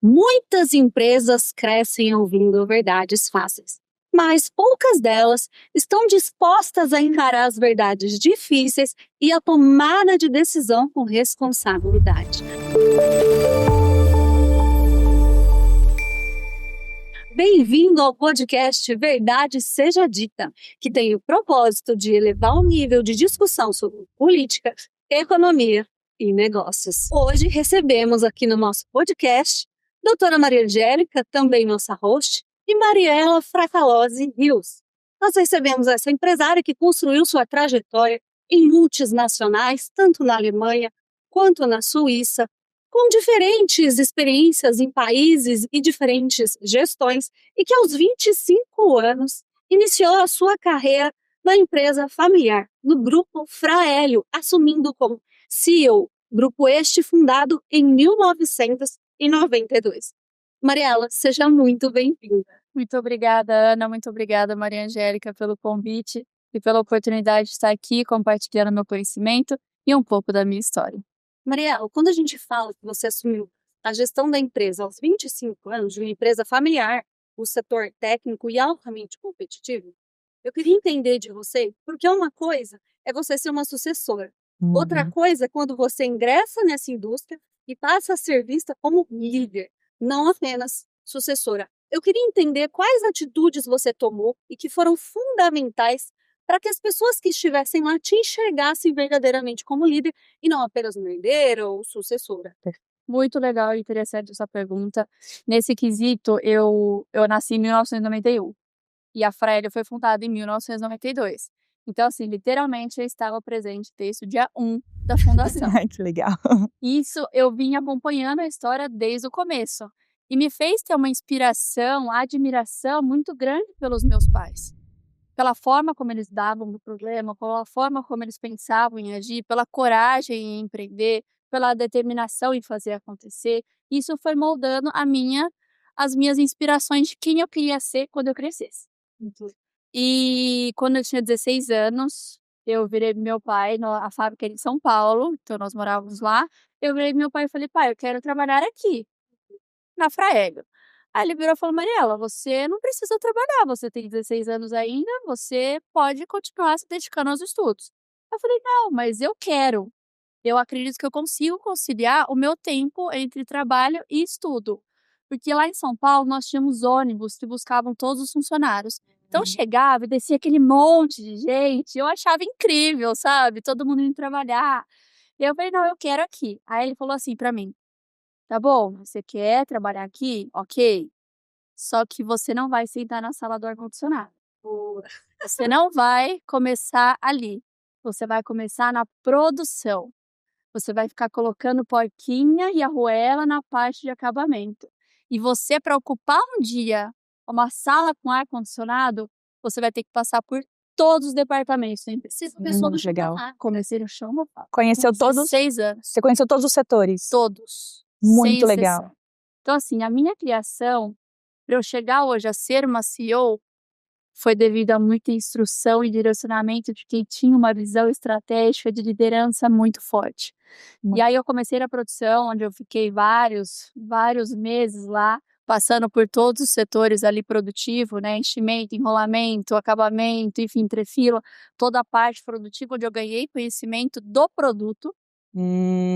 Muitas empresas crescem ouvindo verdades fáceis, mas poucas delas estão dispostas a encarar as verdades difíceis e a tomada de decisão com responsabilidade. Bem-vindo ao podcast Verdade Seja Dita, que tem o propósito de elevar o nível de discussão sobre política, economia e negócios. Hoje recebemos aqui no nosso podcast doutora Maria Angélica, também nossa host, e Mariela Fracalose Rios. Nós recebemos essa empresária que construiu sua trajetória em multinacionais, tanto na Alemanha quanto na Suíça, com diferentes experiências em países e diferentes gestões, e que aos 25 anos iniciou a sua carreira na empresa familiar, no Grupo Fraélio, assumindo como CEO, grupo este fundado em 1992. Mariela, seja muito bem-vinda. Muito obrigada, Ana. Muito obrigada, Maria Angélica, pelo convite e pela oportunidade de estar aqui compartilhando meu conhecimento e um pouco da minha história. Mariela, quando a gente fala que você assumiu a gestão da empresa aos 25 anos, de uma empresa familiar, o setor técnico e altamente competitivo, eu queria entender de você, porque uma coisa é você ser uma sucessora. Outra coisa é quando você ingressa nessa indústria e passa a ser vista como líder, não apenas sucessora. Eu queria entender quais atitudes você tomou e que foram fundamentais para que as pessoas que estivessem lá te enxergassem verdadeiramente como líder e não apenas uma herdeira ou sucessora. Muito legal e interessante essa pergunta. Nesse quesito, eu nasci em 1991 e a Fraélio foi fundada em 1992. Então, assim, literalmente eu estava presente desde o dia 1 da fundação. Ai, que legal. Isso eu vim acompanhando a história desde o começo e me fez ter uma inspiração, admiração muito grande pelos meus pais. Pela forma como eles davam do problema, pela forma como eles pensavam em agir, pela coragem em empreender, pela determinação em fazer acontecer. Isso foi moldando as minhas inspirações de quem eu queria ser quando eu crescesse. E quando eu tinha 16 anos, eu virei pro meu pai, a fábrica era em São Paulo, então nós morávamos lá. Eu virei pro meu pai e falei, pai, eu quero trabalhar aqui, na Fraélio. Aí ele virou e falou, Mariela, você não precisa trabalhar, você tem 16 anos ainda, você pode continuar se dedicando aos estudos. Eu falei, não, mas eu quero. Eu acredito que eu consigo conciliar o meu tempo entre trabalho e estudo. Porque lá em São Paulo nós tínhamos ônibus que buscavam todos os funcionários. Então chegava e descia aquele monte de gente, eu achava incrível, sabe? Todo mundo indo trabalhar. E eu falei, não, eu quero aqui. Aí ele falou assim pra mim, tá bom, você quer trabalhar aqui? Ok. Só que você não vai sentar na sala do ar-condicionado. Você não vai começar ali. Você vai começar na produção. Você vai ficar colocando porquinha e arruela na parte de acabamento. E você, para ocupar um dia uma sala com ar-condicionado, você vai ter que passar por todos os departamentos. Nem precisa pessoa do legal. Comecei no chão, Conheceu com todos? 16 anos. Você conheceu todos os setores? Todos. Muito sem legal. exceção. Então, assim, a minha criação, para eu chegar hoje a ser uma CEO, foi devido a muita instrução e direcionamento de quem tinha uma visão estratégica de liderança muito forte. E aí eu comecei na produção, onde eu fiquei vários meses lá, passando por todos os setores ali produtivo, né, enchimento, enrolamento, acabamento, enfim, entrefila, toda a parte produtiva, onde eu ganhei conhecimento do produto.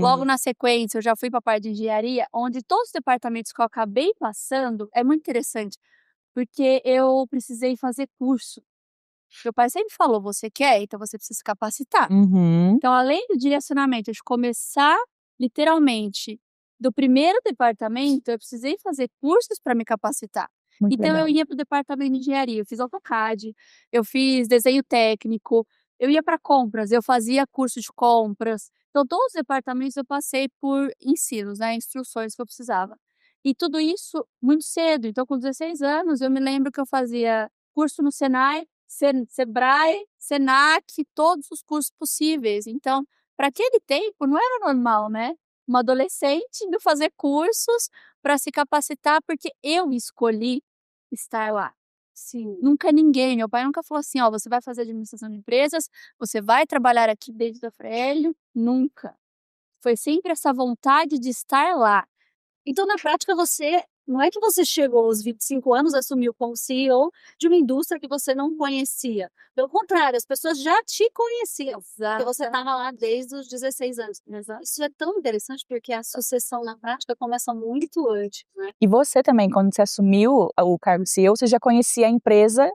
Logo na sequência, eu já fui para a parte de engenharia, onde todos os departamentos que eu acabei passando, é muito interessante, porque eu precisei fazer curso. Meu pai sempre falou, você quer? Então você precisa se capacitar. Então, além do direcionamento, de começar literalmente do primeiro departamento, eu precisei fazer cursos para me capacitar. Muito Então, legal. eu ia para o departamento de engenharia, eu fiz AutoCAD, eu fiz desenho técnico, eu ia para compras, eu fazia curso de compras. Então, todos os departamentos eu passei por ensinos, né, instruções que eu precisava. E tudo isso muito cedo. Então, com 16 anos, eu me lembro que eu fazia curso no Senai, Sebrae, Senac, todos os cursos possíveis. Então, para aquele tempo, não era normal, né? Uma adolescente indo fazer cursos para se capacitar, porque eu escolhi estar lá. Sim. Nunca ninguém, meu pai nunca falou assim, ó, você vai fazer administração de empresas, você vai trabalhar aqui dentro da Fraélio, nunca. Foi sempre essa vontade de estar lá. Então, na prática, não é que você chegou aos 25 anos, assumiu como CEO de uma indústria que você não conhecia. Pelo contrário, as pessoas já te conheciam, porque você estava lá desde os 16 anos. Isso é tão interessante porque a sucessão na prática começa muito antes, né? E você também, quando você assumiu o cargo de CEO, você já conhecia a empresa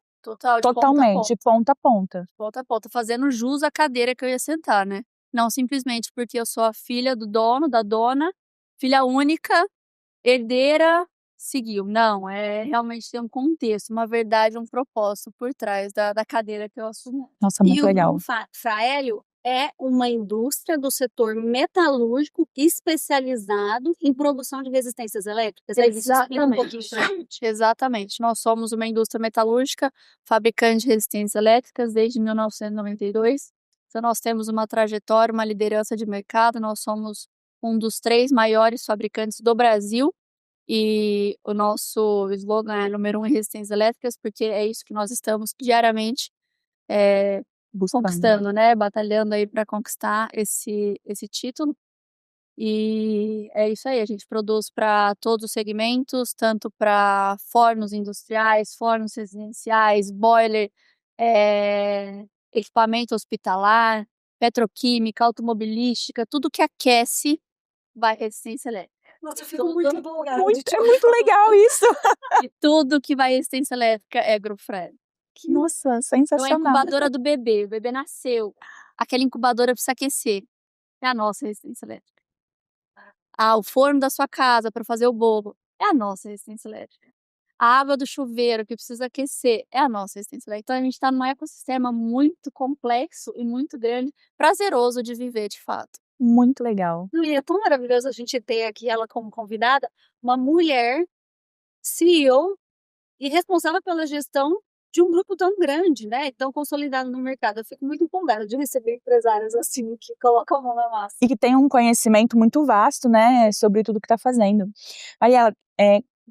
totalmente, de ponta a ponta. Ponta a ponta, fazendo jus à cadeira que eu ia sentar, né? Não simplesmente porque eu sou a filha do dono, da dona, filha única, herdeira, seguiu. Não, realmente tem um contexto, uma verdade, um propósito por trás da cadeira que eu assumi. Nossa, muito legal. E o Fraélio é uma indústria do setor metalúrgico especializado em produção de resistências elétricas. Exatamente. Nós somos uma indústria metalúrgica, fabricante de resistências elétricas desde 1992. Então, nós temos uma trajetória, uma liderança de mercado. Nós somos um dos 3 maiores fabricantes do Brasil. E o nosso slogan é número 1 em resistências elétricas, porque é isso que nós estamos diariamente conquistando, né? Batalhando aí para conquistar esse título. E é isso aí, a gente produz para todos os segmentos, tanto para fornos industriais, fornos residenciais, boiler, equipamento hospitalar, petroquímica, automobilística, tudo que aquece vai resistência elétrica. Nossa, eu fico muito empolgada. É muito legal isso. E tudo que vai resistência elétrica é Grupo Fraélio. Nossa, Então, a sensacional. incubadora do bebê, o bebê nasceu, aquela incubadora precisa aquecer, é a nossa resistência elétrica. O forno da sua casa para fazer o bolo, é a nossa resistência elétrica. A água do chuveiro que precisa aquecer, é a nossa resistência elétrica. Então, a gente está num ecossistema muito complexo e muito grande, prazeroso de viver, de fato. Muito legal. E é tão maravilhoso a gente ter aqui ela como convidada, uma mulher CEO e responsável pela gestão de um grupo tão grande, né? Tão consolidado no mercado. Eu fico muito empolgada de receber empresários assim, que colocam a mão na massa. E que tem um conhecimento muito vasto, né, sobre tudo que está fazendo. Mariela,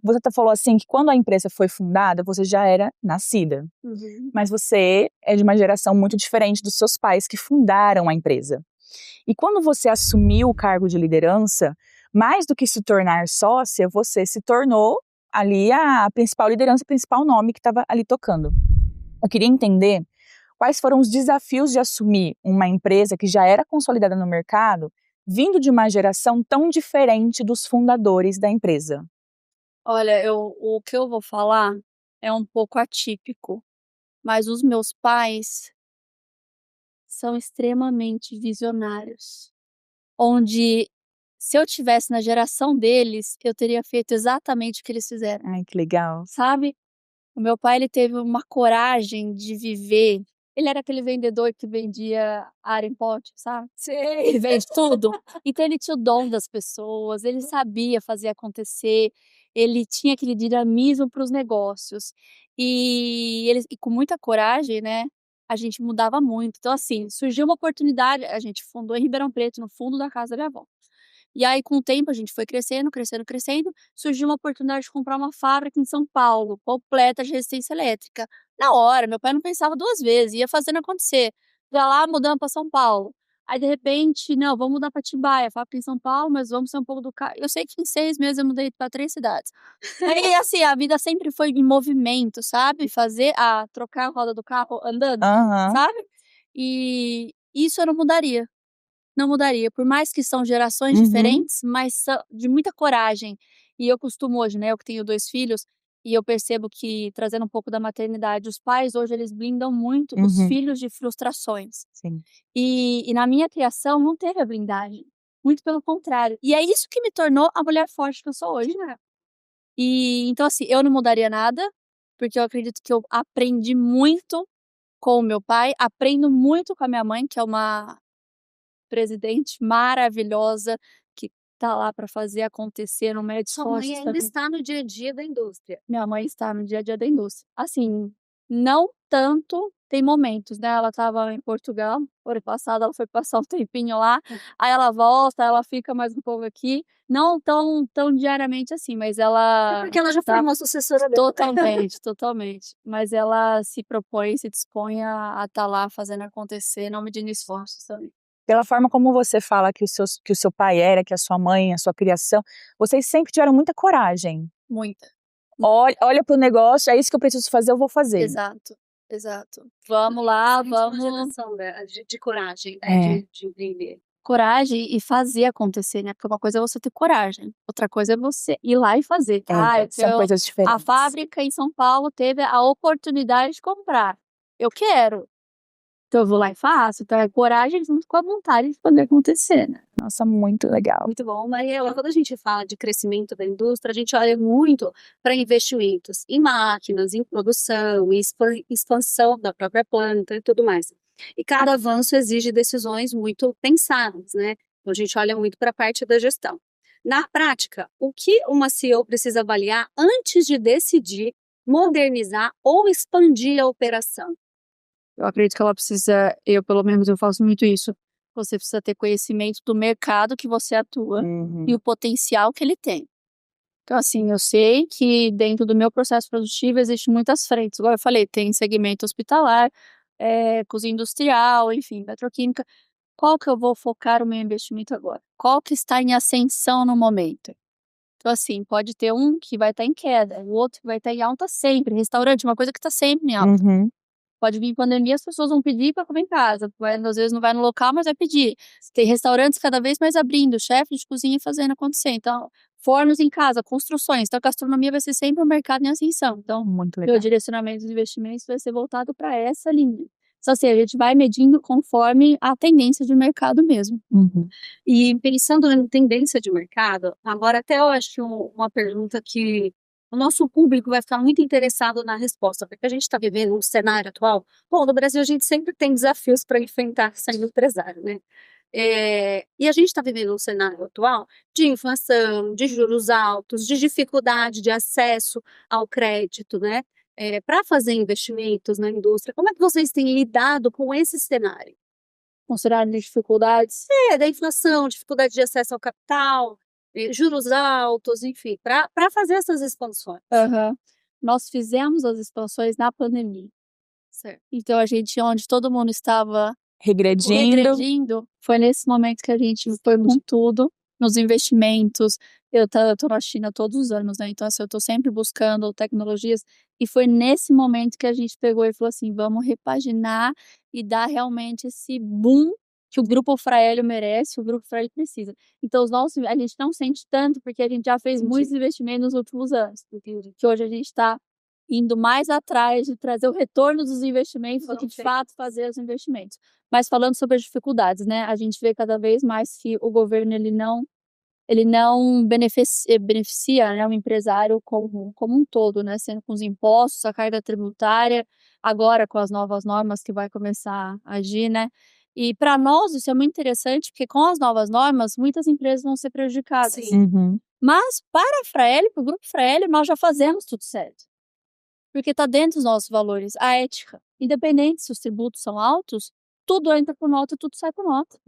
você falou assim que quando a empresa foi fundada, você já era nascida. Mas você é de uma geração muito diferente dos seus pais que fundaram a empresa. E quando você assumiu o cargo de liderança, mais do que se tornar sócia, você se tornou ali a principal liderança, o principal nome que estava ali tocando. Eu queria entender quais foram os desafios de assumir uma empresa que já era consolidada no mercado, vindo de uma geração tão diferente dos fundadores da empresa. Olha, o que eu vou falar é um pouco atípico, mas os meus pais são extremamente visionários, onde se eu tivesse na geração deles, eu teria feito exatamente o que eles fizeram. Ai, que legal. Sabe? O meu pai, ele teve uma coragem de viver. Ele era aquele vendedor que vendia área em pote, sabe? Ele vende tudo. Então ele tinha o dom das pessoas, ele sabia fazer acontecer, ele tinha aquele dinamismo para os negócios. E com muita coragem, né? A gente mudava muito. Então, assim, surgiu uma oportunidade, a gente fundou em Ribeirão Preto, no fundo da casa da minha avó. E aí, com o tempo, a gente foi crescendo, surgiu uma oportunidade de comprar uma fábrica em São Paulo, completa de resistência elétrica. Na hora, meu pai não pensava 2 vezes, ia fazendo acontecer. Já lá, mudamos para São Paulo. Aí, de repente, não, vamos mudar para Atibaia, fábrica em São Paulo, mas vamos ser um pouco do carro. Eu sei que em 6 meses eu mudei para 3 cidades. Aí, assim, a vida sempre foi em movimento, sabe? Trocar a roda do carro andando, sabe? E isso eu não mudaria. Não mudaria, por mais que são gerações diferentes, mas são de muita coragem. E eu costumo hoje, né, eu que tenho 2 filhos, e eu percebo que, trazendo um pouco da maternidade, os pais hoje eles blindam muito os filhos de frustrações. Sim. E na minha criação não teve a blindagem, muito pelo contrário. E é isso que me tornou a mulher forte que eu sou hoje, né. E então assim, eu não mudaria nada, porque eu acredito que eu aprendi muito com o meu pai, aprendo muito com a minha mãe, que é uma presidente maravilhosa, que tá lá para fazer acontecer no meio de Sua mãe ainda está no dia a dia da indústria. Minha mãe está no dia a dia da indústria. Assim, não tanto, tem momentos, né, ela estava em Portugal, ano passado ela foi passar um tempinho lá, aí ela volta, ela fica mais um pouco aqui, não tão diariamente assim, mas ela... É porque ela já foi uma sucessora dela. Totalmente. Mas ela se propõe, se dispõe a estar lá fazendo acontecer, não medindo esforços também. pela forma como você fala que o seu pai era, que a sua mãe, a sua criação, vocês sempre tiveram muita coragem. Muita. Olha pro negócio, é isso que eu preciso fazer, eu vou fazer. Exato. Vamos lá, vamos. De coragem, né? De empreender. Coragem e fazer acontecer, né? Porque uma coisa é você ter coragem, outra coisa é você ir lá e fazer. São coisas diferentes. A fábrica em São Paulo teve a oportunidade de comprar. Eu quero. Então eu vou lá e faço. Então é coragem junto com a vontade de fazer acontecer, né? Nossa, muito legal. Muito bom, Mariela. Quando a gente fala de crescimento da indústria, a gente olha muito para investimentos em máquinas, em produção, em expansão da própria planta e tudo mais. E cada avanço exige decisões muito pensadas, né? Então a gente olha muito para a parte da gestão. Na prática, o que uma CEO precisa avaliar antes de decidir modernizar ou expandir a operação? Eu acredito que ela precisa, pelo menos eu faço muito isso. Você precisa ter conhecimento do mercado que você atua e o potencial que ele tem. Então, assim, eu sei que dentro do meu processo produtivo existem muitas frentes. Igual eu falei, tem segmento hospitalar, cozinha industrial, enfim, petroquímica. Qual que eu vou focar o meu investimento agora? Qual que está em ascensão no momento? Então, assim, pode ter um que vai estar em queda, o outro que vai estar em alta sempre. Restaurante, uma coisa que está sempre em alta. Pode vir pandemia, as pessoas vão pedir para comer em casa. Às vezes não vai no local, mas vai pedir. Tem restaurantes cada vez mais abrindo, chefe de cozinha fazendo acontecer. Então, fornos em casa, construções. Então, a gastronomia vai ser sempre um mercado em ascensão. Então, muito legal. O direcionamento dos investimentos vai ser voltado para essa linha. Então, assim, a gente vai medindo conforme a tendência de mercado mesmo. E pensando em tendência de mercado, agora até eu acho que uma pergunta que o nosso público vai ficar muito interessado na resposta, porque a gente está vivendo um cenário atual. Bom, no Brasil a gente sempre tem desafios para enfrentar sendo empresário, né? E a gente está vivendo um cenário atual de inflação, de juros altos, de dificuldade de acesso ao crédito, né? Para fazer investimentos na indústria. Como é que vocês têm lidado com esse cenário? Considerando dificuldades? Da inflação, dificuldade de acesso ao capital, juros altos, enfim, para fazer essas expansões. Nós fizemos as expansões na pandemia. Certo. Então, onde todo mundo estava regredindo, foi nesse momento que a gente foi com tudo, nos investimentos. Eu tô na China todos os anos, né? Então, assim, eu tô sempre buscando tecnologias. E foi nesse momento que a gente pegou e falou assim, vamos repaginar e dar realmente esse boom que o Grupo Fraelio merece, o Grupo Fraelio precisa. Então, a gente não sente tanto, porque a gente já fez muitos investimentos nos últimos anos. Que hoje a gente está indo mais atrás de trazer o retorno dos investimentos do que, de fato, fazer os investimentos. Mas falando sobre as dificuldades, né? A gente vê cada vez mais que o governo, ele não beneficia, né, o empresário como um todo, né? Sendo com os impostos, a carga tributária, agora com as novas normas que vai começar a agir, né? E para nós isso é muito interessante, porque com as novas normas, muitas empresas vão ser prejudicadas. Mas para a Fraelio, para o Grupo Fraelio, nós já fazemos tudo certo. Porque está dentro dos nossos valores, a ética. Independente se os tributos são altos, tudo entra por nota, tudo sai por nota.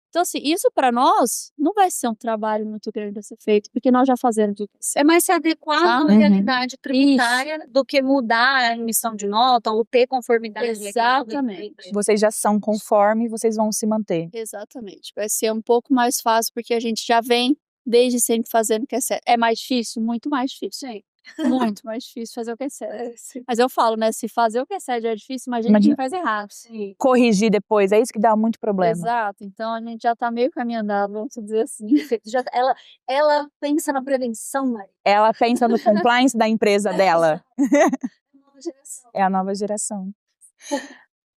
Então, assim, isso para nós não vai ser um trabalho muito grande a ser feito, porque nós já fazemos tudo isso. É mais se adequar à realidade tributária do que mudar a emissão de nota ou ter conformidade. Exatamente. Vocês já são conforme, vocês vão se manter. Exatamente. Vai ser um pouco mais fácil, porque a gente já vem desde sempre fazendo o que é certo. É mais difícil? Muito mais difícil. Sim. Muito mais difícil fazer o que é certo. Mas eu falo, né? Se fazer o que é certo já é difícil, imagina quem faz errado. Sim. Corrigir depois, é isso que dá muito problema. Exato. Então a gente já tá meio caminho andado, vamos dizer assim. Ela pensa na prevenção, Maria. Ela pensa no compliance da empresa dela. É a nova geração.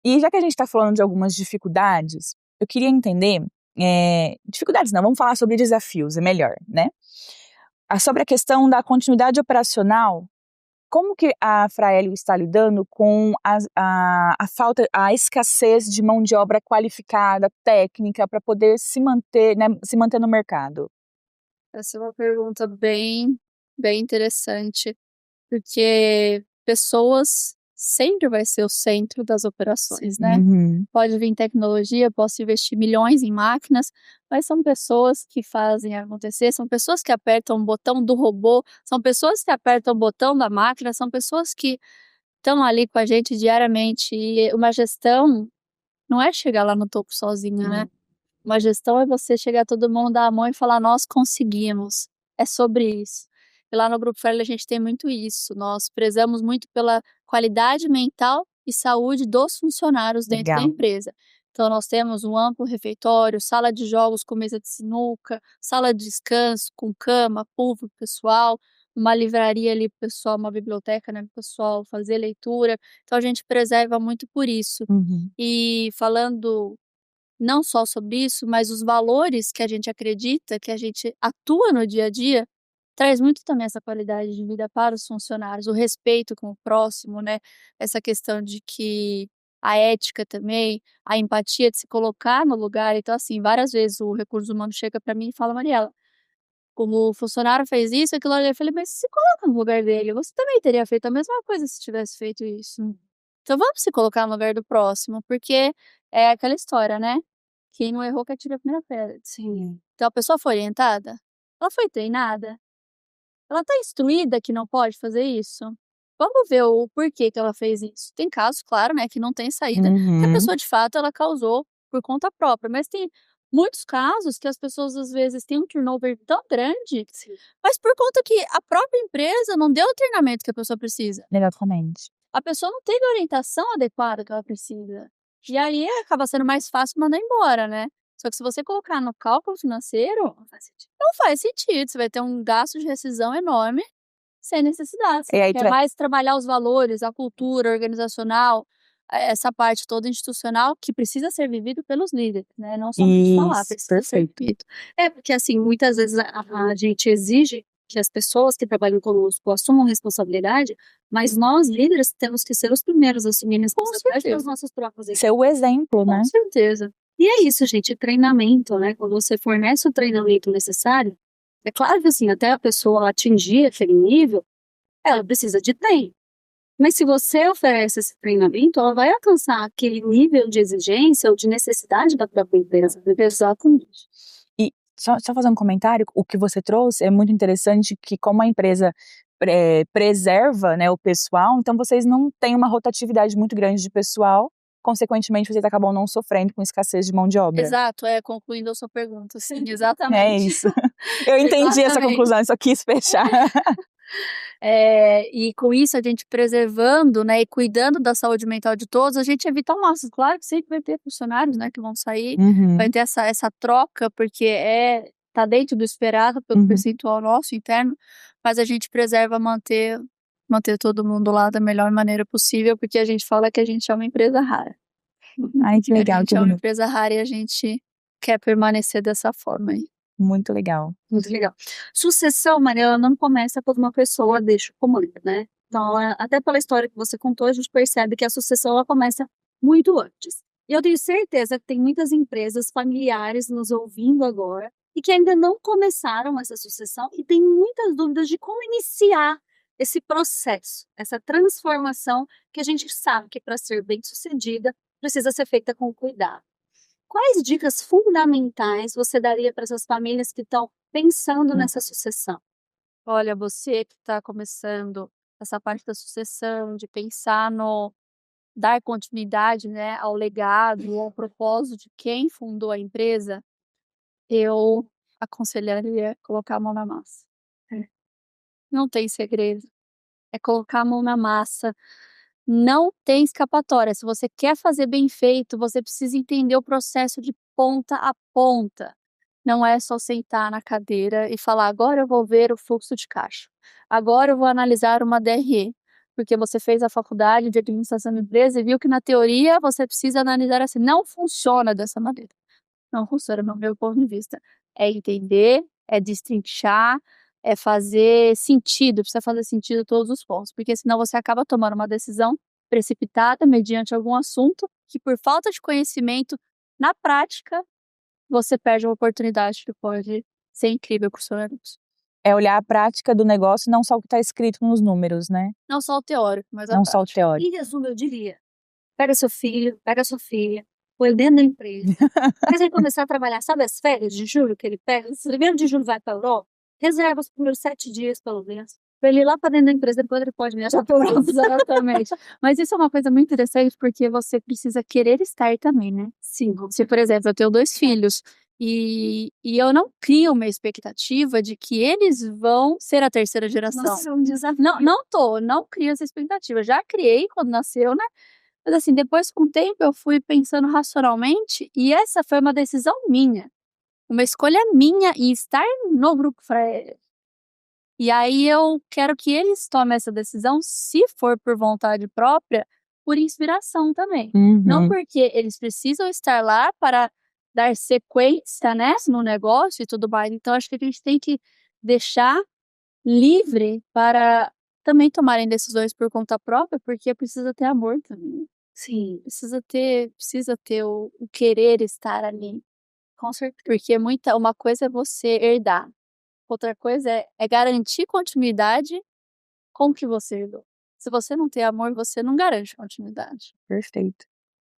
E já que a gente tá falando de algumas dificuldades, eu queria entender, dificuldades não, vamos falar sobre desafios, é melhor, né? Sobre a questão da continuidade operacional, como que a Fraelio está lidando com a escassez de mão de obra qualificada, técnica, para poder se manter no mercado? Essa é uma pergunta bem interessante, porque pessoas sempre vai ser o centro das operações, né? Pode vir tecnologia, posso investir milhões em máquinas, mas são pessoas que fazem acontecer, são pessoas que apertam o botão do robô, são pessoas que apertam o botão da máquina, são pessoas que estão ali com a gente diariamente. E uma gestão não é chegar lá no topo sozinha, né? Uma gestão é você chegar a todo mundo, dar a mão e falar: "Nós conseguimos". É sobre isso. E lá no Grupo Freire a gente tem muito isso, nós prezamos muito pela qualidade mental e saúde dos funcionários dentro da Legal. empresa. Então nós temos um amplo refeitório, sala de jogos com mesa de sinuca, sala de descanso com cama, pool para o pessoal, uma livraria ali para o pessoal, uma biblioteca, né, para o pessoal fazer leitura. Então a gente preserva muito por isso. Uhum. E falando não só sobre isso, mas os valores que a gente acredita, que a gente atua no dia a dia, traz muito também essa qualidade de vida para os funcionários, o respeito com o próximo, né, essa questão de que a ética também, a empatia de se colocar no lugar. Então, assim, várias vezes o recurso humano chega para mim e fala: "Mariela, como o funcionário fez isso, aquilo ali", eu falei: "Mas se coloca no lugar dele, você também teria feito a mesma coisa se tivesse feito isso. Então vamos se colocar no lugar do próximo", porque é aquela história, né, quem não errou que atire a primeira pedra. Sim. Então a pessoa foi orientada? Ela foi treinada? Ela está instruída que não pode fazer isso? Vamos ver o porquê que ela fez isso. Tem casos, claro, né, que não tem saída, que a Uhum. pessoa de fato ela causou por conta própria, mas tem muitos casos que as pessoas às vezes têm um turnover tão grande, Sim. mas por conta que a própria empresa não deu o treinamento que a pessoa precisa. Exatamente. A pessoa não teve a orientação adequada que ela precisa. E aí acaba sendo mais fácil mandar embora, né. Só que se você colocar no cálculo financeiro, Não faz sentido. não faz sentido, você vai ter um gasto de rescisão enorme, sem necessidade. E Você aí quer mais trabalhar os valores, a cultura organizacional, essa parte toda institucional que precisa ser vivido pelos líderes, né, não somente falar, Isso, precisa ser perfeito. vivido. É, porque assim, muitas vezes a gente exige que as pessoas que trabalham conosco assumam responsabilidade, mas nós, líderes, temos que ser os primeiros a assumir responsabilidade certeza. pelas nossas próprias equipes. Ser o exemplo, né? Com certeza. E é isso, gente, treinamento, né? Quando você fornece o treinamento necessário, é claro que assim, até a pessoa atingir aquele nível, ela precisa de tempo. Mas se você oferece esse treinamento, ela vai alcançar aquele nível de exigência ou de necessidade da própria empresa. Exatamente. E só fazer um comentário, o que você trouxe é muito interessante, que como a empresa preserva, né, o pessoal, então vocês não têm uma rotatividade muito grande de pessoal, consequentemente vocês acabam não sofrendo com escassez de mão de obra. Exato, concluindo a sua pergunta, sim, É exatamente. isso. Eu entendi essa Exatamente. conclusão, eu só quis fechar. E com isso a gente preservando, né, e cuidando da saúde mental de todos, a gente evita ao máximo. Claro que sempre vai ter funcionários, né, que vão sair, Uhum. vai ter essa troca, porque tá dentro do esperado pelo Uhum. percentual nosso interno, mas a gente preserva manter todo mundo lá da melhor maneira possível, porque a gente fala que a gente é uma empresa rara. Ai, que legal, A gente que é uma bonito. empresa rara e a gente quer permanecer dessa forma aí. Muito legal. Muito legal. Sucessão, Maria, ela não começa quando uma pessoa deixa o comando, né? Então, até pela história que você contou, a gente percebe que a sucessão ela começa muito antes. E eu tenho certeza que tem muitas empresas familiares nos ouvindo agora e que ainda não começaram essa sucessão e tem muitas dúvidas de como iniciar esse processo, essa transformação que a gente sabe que para ser bem-sucedida precisa ser feita com cuidado. Quais dicas fundamentais você daria para essas famílias que estão pensando nessa sucessão? Olha, você que está começando essa parte da sucessão, de pensar no dar continuidade, né, ao legado, ao propósito de quem fundou a empresa, eu aconselharia colocar a mão na massa. Não tem segredo, é colocar a mão na massa. Não tem escapatória. Se você quer fazer bem feito, você precisa entender o processo de ponta a ponta. Não é só sentar na cadeira e falar: "Agora eu vou ver o fluxo de caixa. Agora eu vou analisar uma DRE", porque você fez a faculdade de administração de empresa e viu que na teoria você precisa analisar assim. Não funciona dessa maneira. Não funciona no meu ponto de vista. É entender, é destrinchar, é fazer sentido, precisa fazer sentido todos os pontos, porque senão você acaba tomando uma decisão precipitada mediante algum assunto que, por falta de conhecimento na prática, você perde uma oportunidade que pode ser incrível para o seu negócio. É olhar a prática do negócio, não só o que está escrito nos números, né? Não só o teórico, mas a Não só o prática. teórico. Em resumo, eu diria: pega seu filho, pega sua filha, põe dentro da empresa, faz ele começar a trabalhar. Sabe as férias de julho que ele pega? 1º de julho vai para a Europa, reserva os primeiros 7 dias, pelo menos. Pra ele ir lá pra dentro da empresa, depois ele pode me achar por onde. Exatamente. Mas isso é uma coisa muito interessante, porque você precisa querer estar também, né? Sim. Se, por exemplo, eu tenho 2 filhos e eu não crio uma expectativa de que eles vão ser a terceira geração. Nossa, é um desafio. Não crio essa expectativa. Já criei quando nasceu, né? Mas assim, depois com o tempo eu fui pensando racionalmente e essa foi uma decisão minha. Uma escolha minha em estar no grupo Freire. E aí eu quero que eles tomem essa decisão, se for por vontade própria, por inspiração também. Não Uhum. porque eles precisam estar lá para dar sequência, né, no negócio e tudo mais. Então acho que a gente tem que deixar livre para também tomarem decisões por conta própria, porque precisa ter amor também. Sim, Precisa ter o querer estar ali. com certeza. Porque uma coisa é você herdar, outra coisa é garantir continuidade com o que você herdou. Se você não tem amor, você não garante continuidade. Perfeito.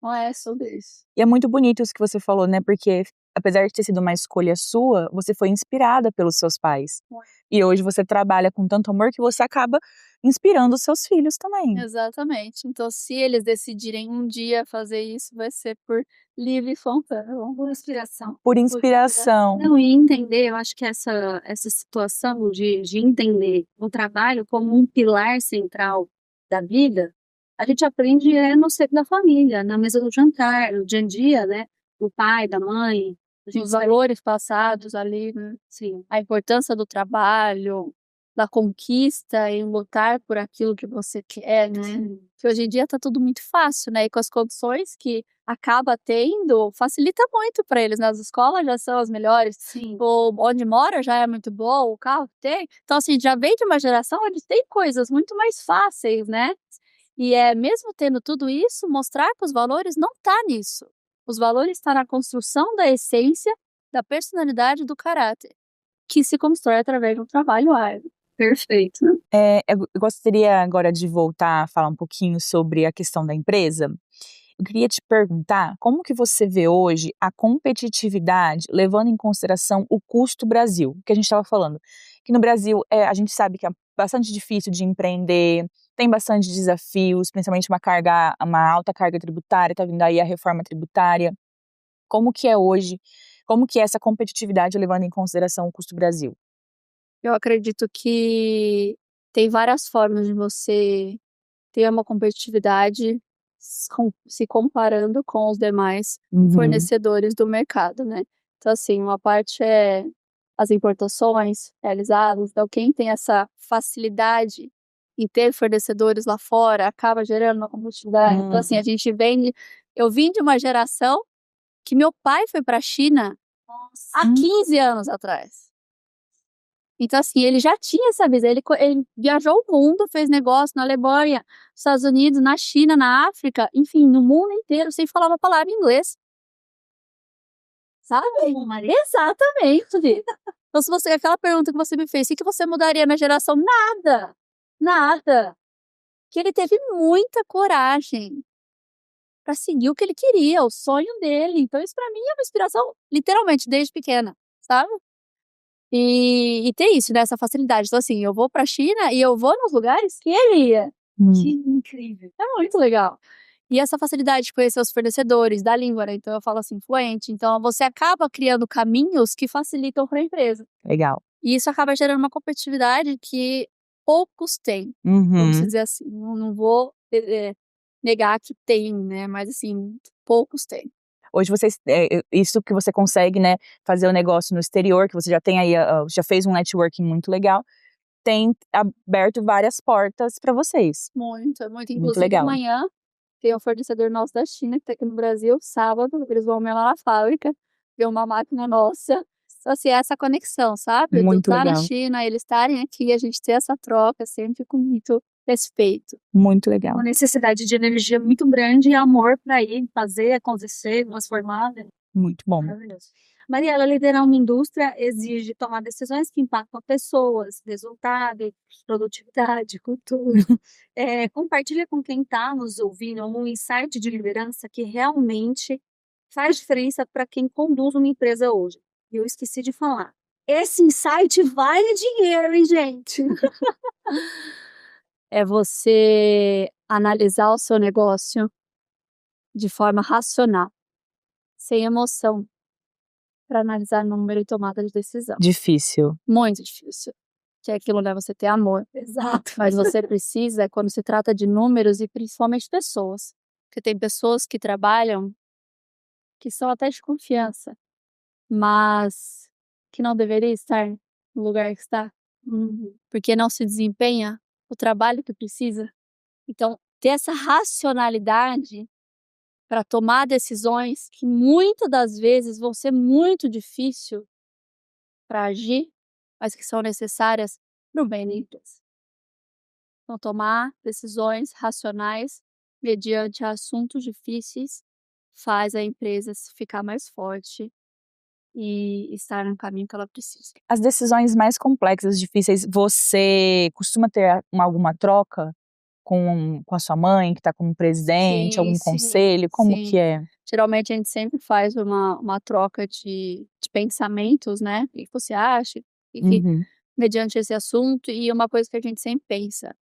Não é sobre isso. E é muito bonito isso que você falou, né? Porque apesar de ter sido uma escolha sua, você foi inspirada pelos seus pais. E hoje você trabalha com tanto amor que você acaba inspirando os seus filhos também. Exatamente. Então, se eles decidirem um dia fazer isso, vai ser por livre e espontânea. Por inspiração. Por inspiração. Não, e entender, eu acho que essa situação de entender o trabalho como um pilar central da vida, a gente aprende no seio da família, na mesa do jantar, no dia a dia, né? Do pai, da mãe. Os valores passados ali, né? Sim. A importância do trabalho, da conquista em lutar por aquilo que você quer, né? Sim. Que hoje em dia tá tudo muito fácil, né? E com as condições que acaba tendo, facilita muito para eles, né? As escolas já são as melhores, Sim. onde mora já é muito bom, o carro que tem. Então, assim, já vem de uma geração onde tem coisas muito mais fáceis, né? E mesmo tendo tudo isso, mostrar que os valores não tá nisso. Os valores estão na construção da essência, da personalidade e do caráter, que se constrói através de um trabalho árduo. Perfeito. Eu gostaria agora de voltar a falar um pouquinho sobre a questão da empresa. Eu queria te perguntar como que você vê hoje a competitividade levando em consideração o custo Brasil, que a gente estava falando. Que no Brasil a gente sabe que é bastante difícil de empreender, tem bastante desafios, principalmente uma alta carga tributária, está vindo aí a reforma tributária. Como que é hoje? Como que é essa competitividade levando em consideração o custo Brasil? Eu acredito que tem várias formas de você ter uma competitividade se comparando com os demais fornecedores do mercado, né? Então, assim, uma parte é as importações realizadas. Então, quem tem essa facilidade em ter fornecedores lá fora acaba gerando uma competitividade. Então, assim, eu vim de uma geração que meu pai foi para a China há 15 anos atrás. Então, assim, ele já tinha essa visão, ele viajou o mundo, fez negócio na Alemanha, nos Estados Unidos, na China, na África, enfim, no mundo inteiro, sem falar uma palavra em inglês. Sabe? Exatamente. Então, aquela pergunta que você me fez, o que você mudaria na geração? Nada. Nada. Que ele teve muita coragem para seguir o que ele queria, o sonho dele. Então, isso para mim é uma inspiração, literalmente, desde pequena, sabe? E tem isso, né, essa facilidade. Então, assim, eu vou pra China e eu vou nos lugares que ele ia. Que incrível. É muito legal. E essa facilidade de conhecer os fornecedores da língua, né? Então eu falo assim, fluente. Então você acaba criando caminhos que facilitam para a empresa. Legal. E isso acaba gerando uma competitividade que poucos têm, vamos dizer assim. Não vou negar que tem, né? Mas assim, poucos têm. Hoje isso que você consegue, né, fazer o negócio no exterior, que você já tem aí, já fez um networking muito legal, tem aberto várias portas para vocês. Muito. Muito Inclusive, legal. amanhã tem um fornecedor nosso da China que tá aqui no Brasil, sábado, eles vão lá na fábrica, ver uma máquina nossa. Então, assim, essa conexão, sabe? Muito Lá na legal. China, eles estarem aqui, a gente ter essa troca sempre com muito respeito. Muito legal. Uma necessidade de energia muito grande e amor para ir fazer, acontecer, transformar. Né? Muito bom. Maravilhoso. Mariela, liderar uma indústria exige tomar decisões que impactam pessoas, resultado, produtividade, cultura. Compartilha com quem está nos ouvindo um insight de liderança que realmente faz diferença para quem conduz uma empresa hoje. E eu esqueci de falar. Esse insight vale dinheiro, hein, gente? É você analisar o seu negócio de forma racional, sem emoção, para analisar número e tomada de decisão. Difícil. Muito difícil. Que aquilo não é você ter amor. Exato. Mas você precisa, quando se trata de números e principalmente pessoas. Porque tem pessoas que trabalham que são até de confiança, mas que não deveria estar no lugar que está, porque não se desempenha o trabalho que precisa. Então, ter essa racionalidade para tomar decisões que muitas das vezes vão ser muito difícil para agir, mas que são necessárias para o bem da empresa. Então, tomar decisões racionais mediante assuntos difíceis faz a empresa ficar mais forte e estar no caminho que ela precisa. As decisões mais complexas, difíceis, você costuma ter alguma troca com a sua mãe, que está como presidente, Sim, algum sim, conselho? Como sim. que é? Geralmente a gente sempre faz uma troca de pensamentos, né? O que você acha? Enfim, Uhum. mediante esse assunto. E uma coisa que a gente sempre pensa: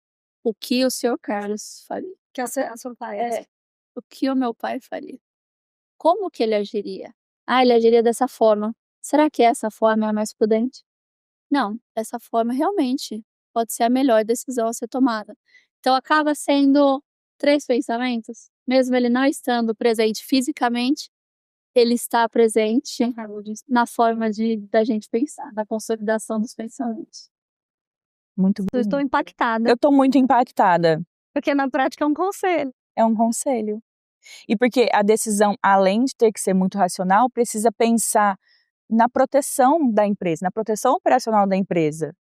o que o senhor Carlos faria? Que a sua pai O que o meu pai faria? Como que ele agiria? Ah, ele agiria dessa forma. Será que essa forma é a mais prudente? Não, essa forma realmente pode ser a melhor decisão a ser tomada. Então acaba sendo 3 pensamentos, mesmo ele não estando presente fisicamente, ele está presente na forma da gente pensar, na consolidação dos pensamentos. Muito Eu estou bonito. impactada, Eu tô muito impactada. porque na prática é um conselho. É um conselho. E porque a decisão, além de ter que ser muito racional, precisa pensar na proteção da empresa, na proteção operacional da empresa,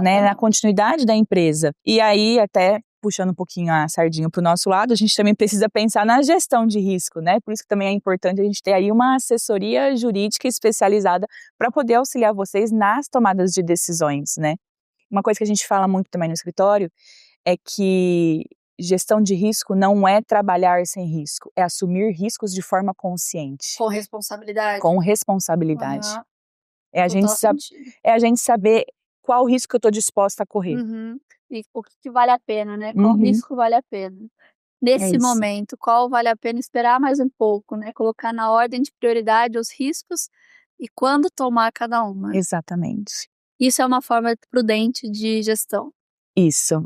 né, na continuidade da empresa. E aí, até puxando um pouquinho a sardinha para o nosso lado, a gente também precisa pensar na gestão de risco, né? Por isso que também é importante a gente ter aí uma assessoria jurídica especializada para poder auxiliar vocês nas tomadas de decisões, né? Uma coisa que a gente fala muito também no escritório é que gestão de risco não é trabalhar sem risco, é assumir riscos de forma consciente. Com responsabilidade. Com responsabilidade. Uhum. É a gente saber qual risco que eu estou disposta a correr. Uhum. E o que vale a pena, né? Qual risco vale a pena? Nesse momento, qual vale a pena esperar mais um pouco, né? Colocar na ordem de prioridade os riscos e quando tomar cada uma. Exatamente. Isso é uma forma prudente de gestão. Isso.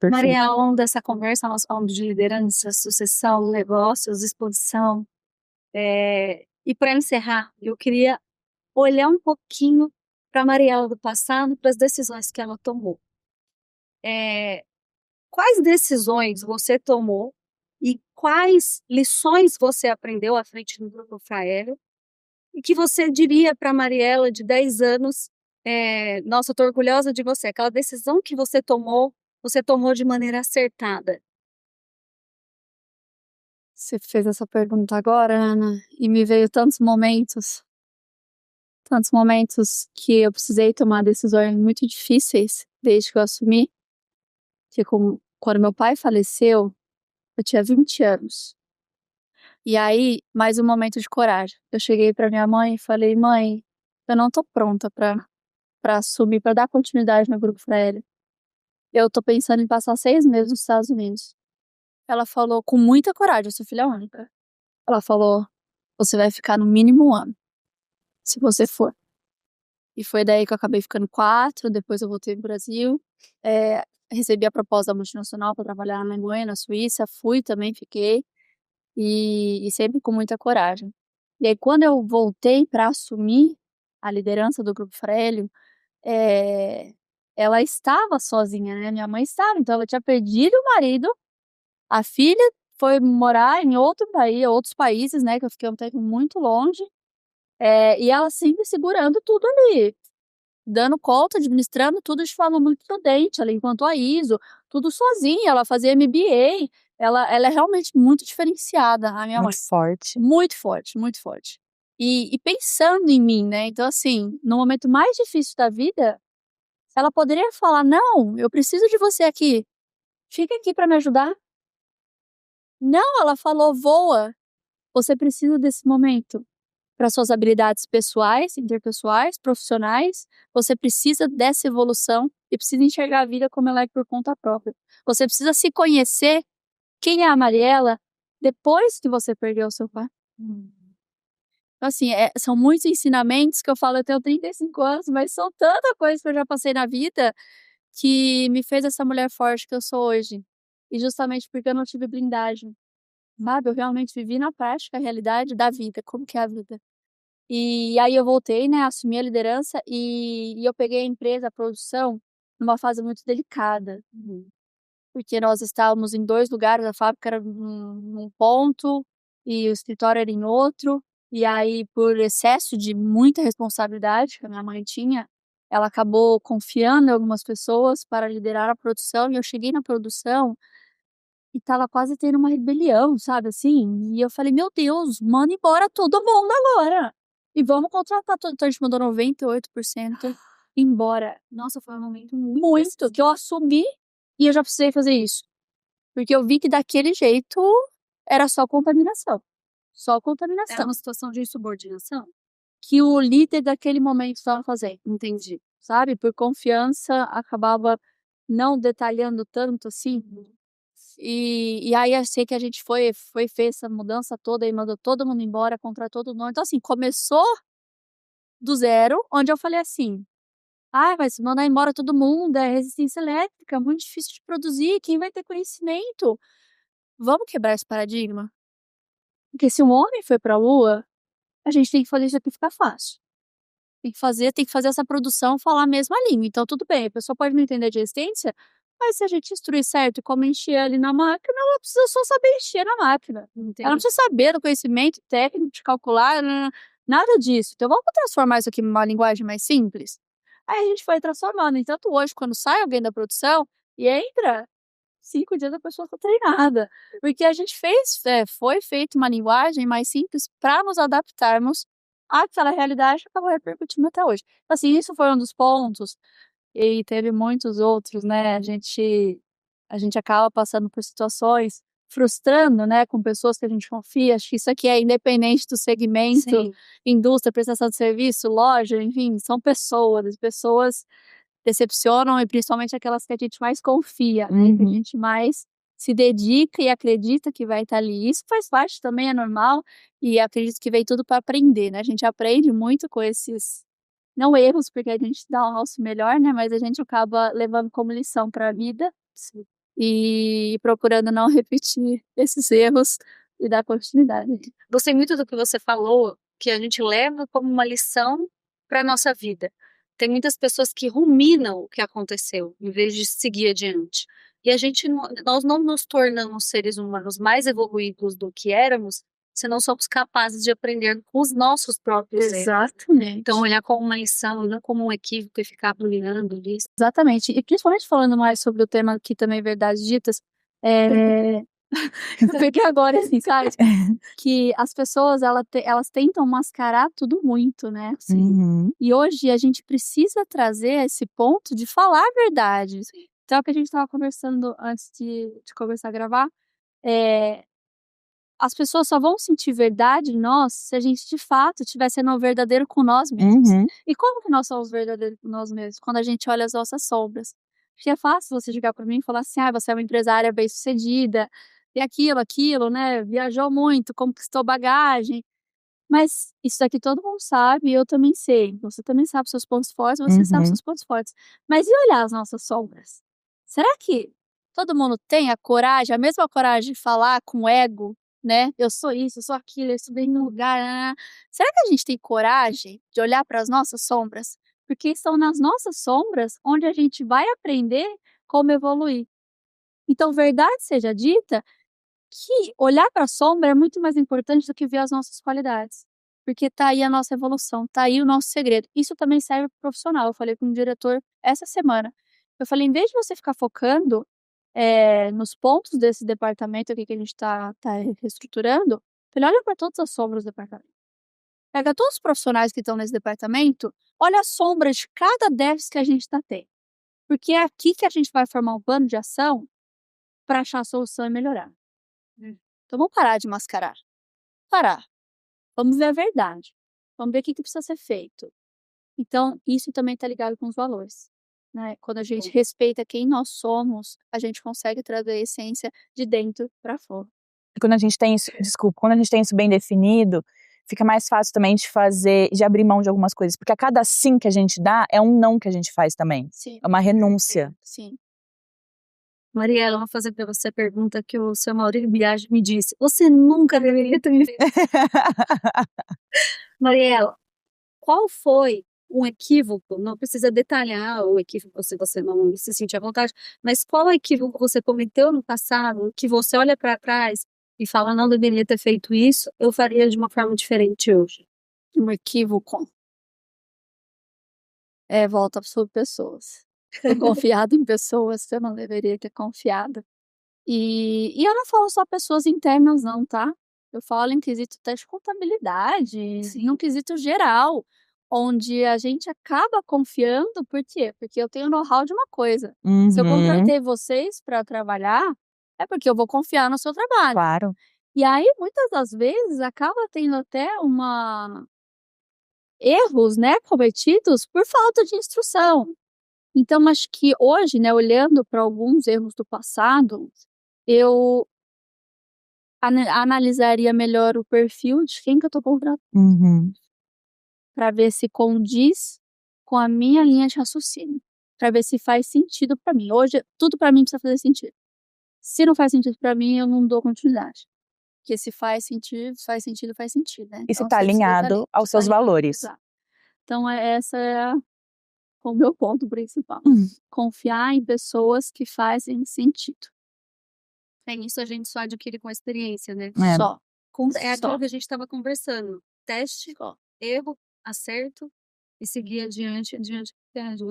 Perfeito. Maria, ao longo dessa conversa, nós falamos de liderança, sucessão, negócios, exposição. E para encerrar, eu queria olhar um pouquinho para a Mariela do passado, para as decisões que ela tomou. Quais decisões você tomou e quais lições você aprendeu à frente do Grupo Fraélio e que você diria para a Mariela de 10 anos, nossa, eu estou orgulhosa de você, aquela decisão que você tomou de maneira acertada. Você fez essa pergunta agora, Ana, e me veio tantos momentos que eu precisei tomar decisões muito difíceis desde que eu assumi. Que quando meu pai faleceu, eu tinha 20 anos. E aí, mais um momento de coragem. Eu cheguei para minha mãe e falei: mãe, eu não tô pronta para assumir, para dar continuidade no Grupo Fraélio. Eu tô pensando em passar 6 meses nos Estados Unidos. Ela falou com muita coragem, eu sou filha única. Ela falou: você vai ficar no mínimo 1 ano, se você for. E foi daí que eu acabei ficando 4, depois eu voltei pro Brasil. Recebi a proposta da multinacional para trabalhar na Alemanha, na Suíça, fui também, fiquei. E sempre com muita coragem. E aí, quando eu voltei para assumir a liderança do Grupo Fraélio, ela estava sozinha, né? Minha mãe estava, então ela tinha perdido o marido, a filha foi morar em outros países, né? Que eu fiquei um tempo muito longe, e ela sempre segurando tudo ali, dando conta, administrando tudo de forma muito prudente. Ela implantou a ISO, tudo sozinha, ela fazia MBA, ela é realmente muito diferenciada, a minha mãe. Muito forte. Muito forte, muito forte. E pensando em mim, né? Então, assim, no momento mais difícil da vida, ela poderia falar: não, eu preciso de você aqui, fica aqui para me ajudar. Não, ela falou: voa, você precisa desse momento. para suas habilidades pessoais, interpessoais, profissionais. Você precisa dessa evolução e precisa enxergar a vida como ela é por conta própria. Você precisa se conhecer quem é a Mariela depois que você perdeu o seu pai. Então, assim, são muitos ensinamentos que eu falo, eu tenho 35 anos, mas são tanta coisa que eu já passei na vida que me fez essa mulher forte que eu sou hoje. E justamente porque eu não tive blindagem, sabe? Eu realmente vivi na prática a realidade da vida, como que é a vida. E aí eu voltei, né, assumi a liderança e eu peguei a empresa, a produção, numa fase muito delicada. Porque nós estávamos em 2 lugares, a fábrica era num ponto e o escritório era em outro. E aí, por excesso de muita responsabilidade que a minha mãe tinha, ela acabou confiando em algumas pessoas para liderar a produção. E eu cheguei na produção e estava quase tendo uma rebelião, sabe assim? E eu falei, meu Deus, manda embora todo mundo agora. E vamos contratar todo. Então a gente mandou 98% embora. Nossa, foi um momento muito que eu assumi e eu já precisei fazer isso. Porque eu vi que daquele jeito era só contaminação. Só É contaminação. uma situação de insubordinação? Que o líder daquele momento estava fazendo, Entendi. sabe? Por confiança, acabava não detalhando tanto assim. E aí eu sei que a gente fez essa mudança toda e mandou todo mundo embora, contratou todo mundo. Então, assim, começou do zero, onde eu falei assim: "Ai, mas se mandar embora todo mundo, é resistência elétrica, muito difícil de produzir, quem vai ter conhecimento? Vamos quebrar esse paradigma? Porque se um homem foi pra Lua, a gente tem que fazer isso aqui ficar fácil. Tem que fazer essa produção falar a mesma língua. Então tudo bem, a pessoa pode não entender de resistência, mas se a gente instruir certo como encher ali na máquina, ela precisa só saber encher na máquina. Ela não precisa saber do conhecimento técnico de calcular, nada disso. Então vamos transformar isso aqui numa linguagem mais simples? Aí a gente foi transformando. Então hoje, quando sai alguém da produção e entra, 5 dias a pessoa está treinada. Porque a gente foi feita uma linguagem mais simples para nos adaptarmos àquela realidade que acabou repercutindo até hoje. Então, assim, isso foi um dos pontos, e teve muitos outros, né? A gente acaba passando por situações frustrando, né, com pessoas que a gente confia. Acho que isso aqui é independente do segmento, Sim. indústria, prestação de serviço, loja, enfim, são pessoas. As pessoas decepcionam e principalmente aquelas que a gente mais confia, né, que a gente mais se dedica e acredita que vai estar ali. Isso faz parte também, é normal, e acredito que veio tudo para aprender, né? A gente aprende muito com esses, não erros, porque a gente dá o nosso melhor, né, mas a gente acaba levando como lição para a vida e procurando não repetir esses erros e dar continuidade. Gostei muito do que você falou, que a gente leva como uma lição para nossa vida. Tem muitas pessoas que ruminam o que aconteceu, em vez de seguir adiante. E nós não nos tornamos seres humanos mais evoluídos do que éramos, se não somos capazes de aprender com os nossos próprios erros. Exatamente. Então, olhar como uma lição, não como um equívoco e ficar ruminando isso. Exatamente. E principalmente falando mais sobre o tema aqui também, verdades ditas, eu peguei agora esse insight, que as pessoas elas tentam mascarar tudo muito, né? Assim. E hoje a gente precisa trazer esse ponto de falar a verdade. Então, é o que a gente estava conversando antes de começar a gravar, as pessoas só vão sentir verdade em nós se a gente de fato estiver sendo verdadeiro com nós mesmos. E como que nós somos verdadeiros com nós mesmos? Quando a gente olha as nossas sombras. Porque é fácil você chegar para mim e falar assim: ah, você é uma empresária bem-sucedida, e aquilo, né? Viajou muito, conquistou bagagem. Mas isso aqui todo mundo sabe, eu também sei. Você também sabe os seus pontos fortes, você sabe os seus pontos fortes. Mas e olhar as nossas sombras? Será que todo mundo tem a coragem, a mesma coragem de falar com ego, né? Eu sou isso, eu sou aquilo, eu estudei no lugar. Será que a gente tem coragem de olhar para as nossas sombras? Porque são nas nossas sombras onde a gente vai aprender como evoluir. Então, verdade seja dita, que olhar para a sombra é muito mais importante do que ver as nossas qualidades. Porque tá aí a nossa evolução, tá aí o nosso segredo. Isso também serve para o profissional. Eu falei com o diretor essa semana. Eu falei, em vez de você ficar focando nos pontos desse departamento aqui que a gente tá reestruturando, eu falei, olha para todas as sombras do departamento. Pega todos os profissionais que estão nesse departamento, olha a sombra de cada déficit que a gente está tendo. Porque é aqui que a gente vai formar um plano de ação para achar a solução e melhorar. Então vamos parar de mascarar. Parar. Vamos ver a verdade. Vamos ver o que precisa ser feito. Então, isso também está ligado com os valores, né? Quando a gente respeita quem nós somos, a gente consegue trazer a essência de dentro para fora. E quando a gente tem isso, quando a gente tem isso bem definido, fica mais fácil também de abrir mão de algumas coisas. Porque a cada sim que a gente dá, é um não que a gente faz também. Sim. É uma renúncia. Sim. Mariela, eu vou fazer para você a pergunta que o seu Maurício Biagi me disse. Você nunca deveria ter me feito. Mariela, qual foi um equívoco? Não precisa detalhar o equívoco se você não se sentir à vontade, mas qual equívoco você cometeu no passado que você olha para trás e fala, não deveria ter feito isso, eu faria de uma forma diferente hoje? Um equívoco volta sobre pessoas. Ter confiado em pessoas que eu não deveria ter confiado. E eu não falo só pessoas internas não, tá? Eu falo em quesito até de contabilidade, em um quesito geral, onde a gente acaba confiando, por quê? Porque eu tenho know-how de uma coisa. Se eu contratei vocês para trabalhar, é porque eu vou confiar no seu trabalho. Claro. E aí, muitas das vezes, acaba tendo até erros, né, cometidos por falta de instrução. Então, acho que hoje, né, olhando para alguns erros do passado, eu analisaria melhor o perfil de quem que eu estou contratando. Para ver se condiz com a minha linha de raciocínio. Para ver se faz sentido para mim. Hoje, tudo para mim precisa fazer sentido. Se não faz sentido para mim, eu não dou continuidade. Porque se faz sentido, né? E se Então, está alinhado aos seus valores. Exato. Então, essa é o meu ponto principal. Confiar em pessoas que fazem sentido. Isso a gente só adquire com a experiência, né? Só. É aquilo que a gente estava conversando. Teste, erro, acerto e seguir adiante.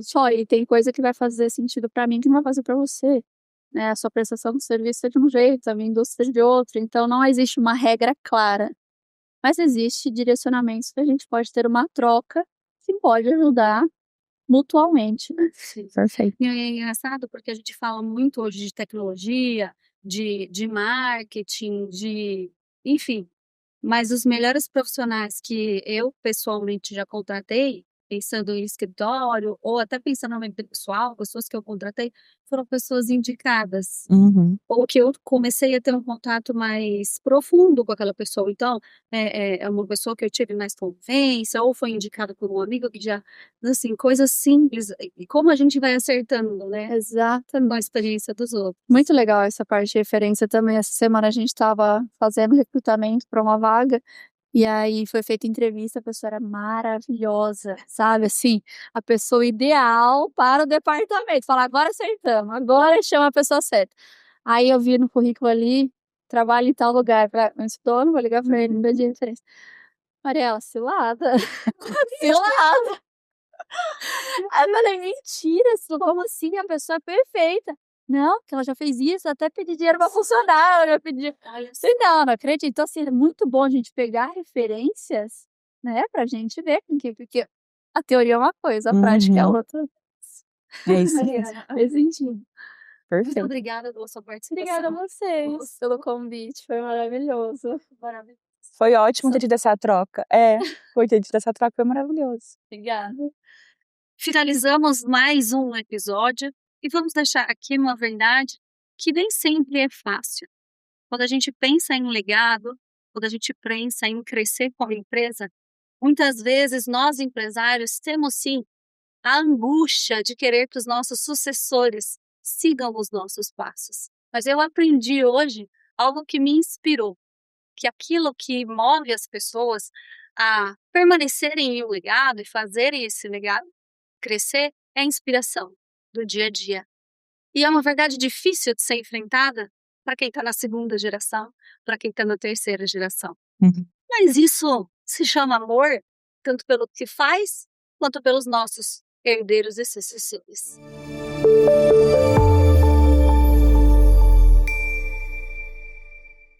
Só, e tem coisa que vai fazer sentido para mim que não vai fazer para você. Né? A sua prestação do serviço é de um jeito, a minha indústria é de outro. Então, não existe uma regra clara. Mas existe direcionamentos que a gente pode ter uma troca que pode ajudar mutuamente, né? Sim. Perfeito. E é engraçado porque a gente fala muito hoje de tecnologia, de marketing, enfim. Mas os melhores profissionais que eu pessoalmente já contratei, pensando em escritório ou até pensando na minha vida pessoal, pessoas que eu contratei, foram pessoas indicadas. Ou que eu comecei a ter um contato mais profundo com aquela pessoa. Então, é uma pessoa que eu tive mais convivência, ou foi indicada por um amigo que já, assim, coisas simples. E como a gente vai acertando, né? Exatamente. Com a experiência dos outros. Muito legal essa parte de referência também. Essa semana a gente estava fazendo recrutamento para uma vaga. E aí foi feita entrevista, a pessoa era maravilhosa, sabe, assim, a pessoa ideal para o departamento. Falar, agora acertamos, agora chama a pessoa certa. Aí eu vi no currículo ali, trabalho em tal lugar, falei, esse dono, vou ligar para ele, não deu de referência. Mariela, cilada, cilada. Aí eu falei, mentira, como assim, a pessoa é perfeita. Não, porque ela já fez isso, até pedi dinheiro pra funcionar, ela já pediu. Não acredito. Então, assim, é muito bom a gente pegar referências, né, pra gente ver com quem, porque a teoria é uma coisa, a prática é outra. É isso. Faz sentido. Perfeito. Muito obrigada pela sua participação. Obrigada a vocês pelo convite, foi maravilhoso. Foi ótimo ter tido essa troca. Foi ter tido essa troca, foi maravilhoso. Obrigada. Finalizamos mais um episódio e vamos deixar aqui uma verdade que nem sempre é fácil. Quando a gente pensa em legado, quando a gente pensa em crescer como empresa, muitas vezes nós empresários temos sim a angústia de querer que os nossos sucessores sigam os nossos passos. Mas eu aprendi hoje algo que me inspirou, que aquilo que move as pessoas a permanecerem em um legado e fazerem esse legado crescer é a inspiração do dia a dia. E é uma verdade difícil de ser enfrentada para quem está na segunda geração, para quem está na terceira geração. Mas isso se chama amor, tanto pelo que faz, quanto pelos nossos herdeiros e sucessores.